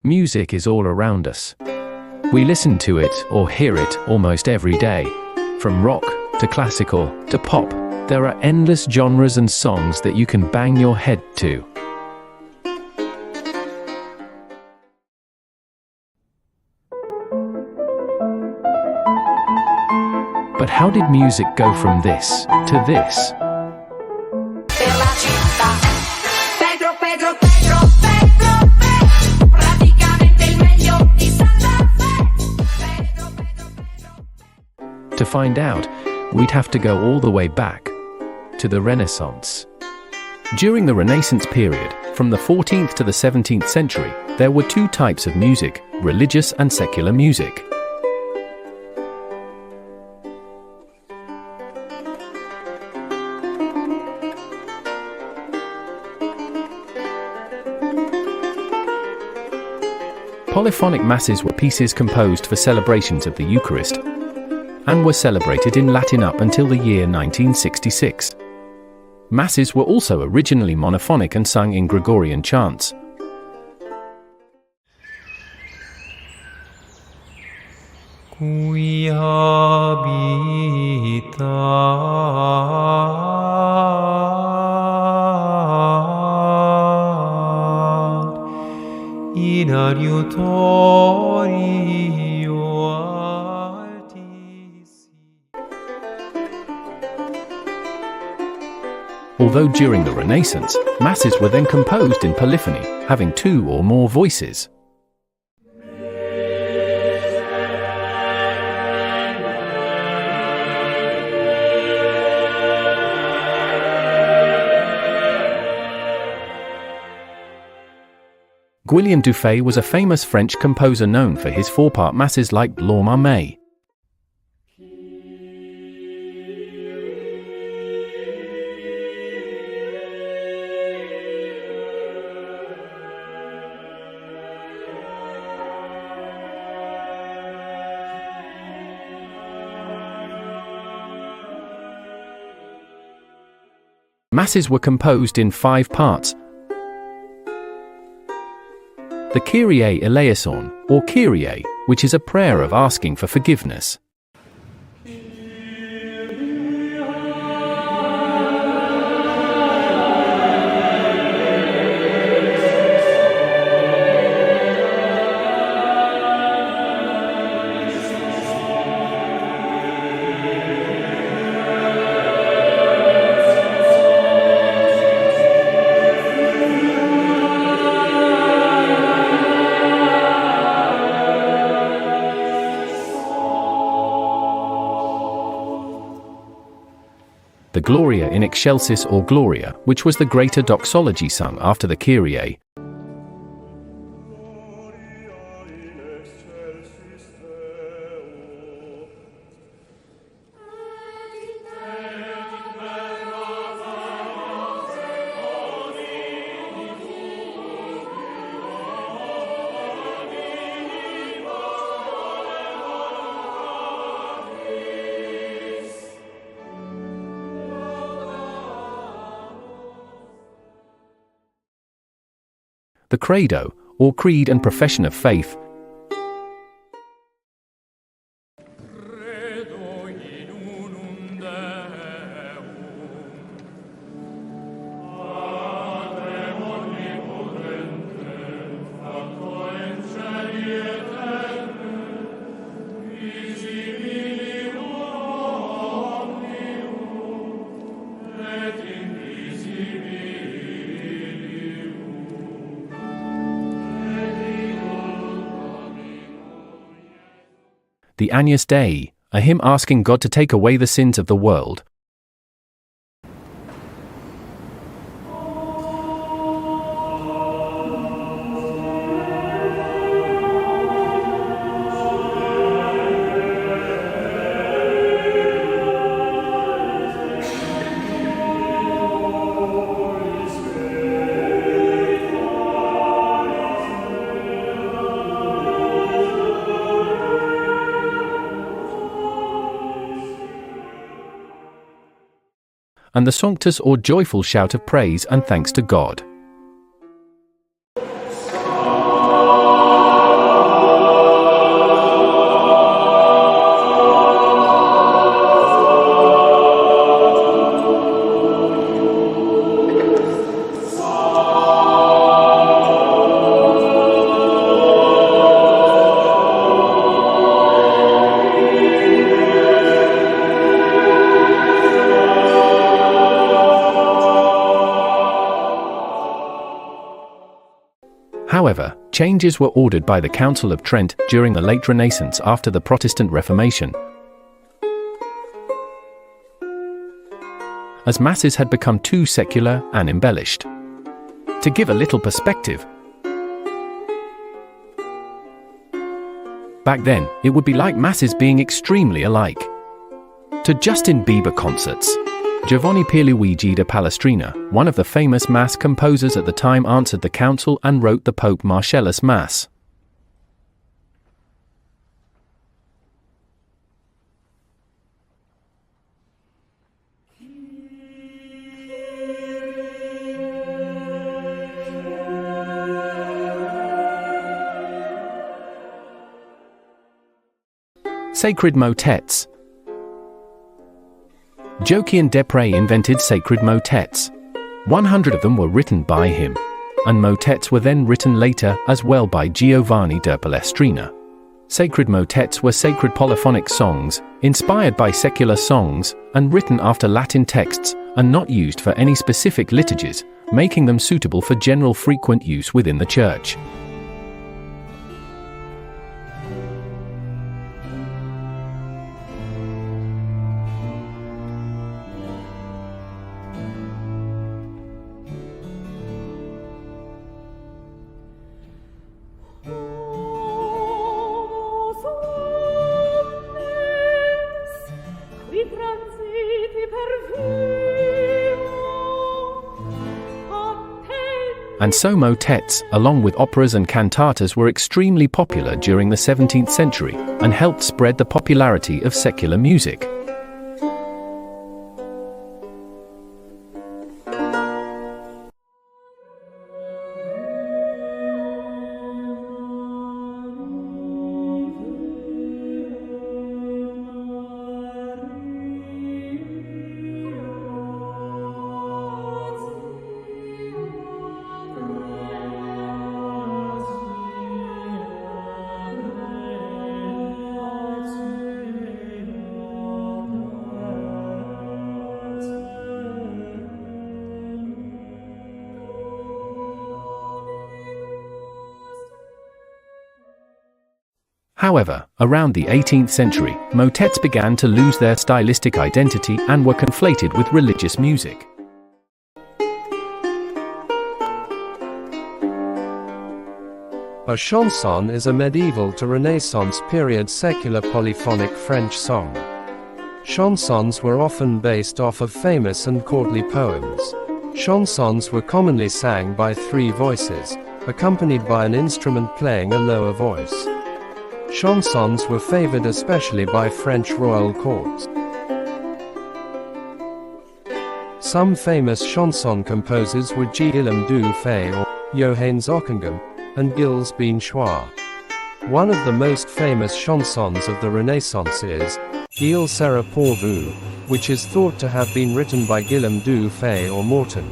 Music is all around us. We listen to it or hear it almost every day. From rock to classical to pop, there are endless genres and songs that you can bang your head to. But how did music go from this to this? To find out, we'd have to go all the way back to the Renaissance. During the Renaissance period, from the 14th to the 17th century, there were two types of music: religious and secular music. Polyphonic masses were pieces composed for celebrations of the Eucharist and were celebrated in Latin up until the year 1966. Masses were also originally monophonic and sung in Gregorian chants. Qui habitat in adiutorio altissi. Although during the Renaissance, masses were then composed in polyphony, having two or more voices. Guillaume Dufay was a famous French composer known for his four-part masses like L'Homme Armé. Masses were composed in 5 parts. The Kyrie eleison, or Kyrie, which is a prayer of asking for forgiveness. The Gloria in Excelsis or Gloria, which was the greater doxology sung after the Kyrie. The Credo, or Creed and Profession of Faith. The Agnus Dei, a hymn asking God to take away the sins of the world. And the Sanctus or joyful shout of praise and thanks to God. However, changes were ordered by the Council of Trent during the late Renaissance after the Protestant Reformation, as masses had become too secular and embellished. To give a little perspective, back then, it would be like masses being extremely alike to Justin Bieber concerts. Giovanni Pierluigi da Palestrina, one of the famous Mass composers at the time, answered the council and wrote the Pope Marcellus Mass. Sacred motets. Joachim Desprez invented sacred motets. 100 of them were written by him, and motets were then written later as well by Giovanni da Palestrina. Sacred motets were sacred polyphonic songs, inspired by secular songs, and written after Latin texts, and not used for any specific liturgies, making them suitable for general frequent use within the Church. And so motets, along with operas and cantatas, were extremely popular during the 17th century, and helped spread the popularity of secular music. However, around the 18th century, motets began to lose their stylistic identity and were conflated with religious music. A chanson is a medieval to Renaissance period secular polyphonic French song. Chansons were often based off of famous and courtly poems. Chansons were commonly sang by three voices, accompanied by an instrument playing a lower voice. Chansons were favored especially by French royal courts. Some famous chanson composers were Guillaume du Fay or Johannes Ockeghem, and Gilles Binchois. One of the most famous chansons of the Renaissance is Il sera pour vous, which is thought to have been written by Guillaume du Fay or Morton.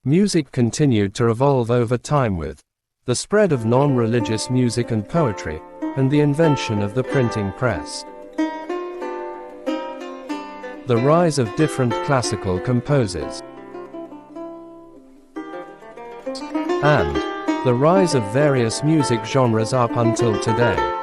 Music continued to evolve over time with the spread of non-religious music and poetry, and the invention of the printing press. The rise of different classical composers, and the rise of various music genres up until today.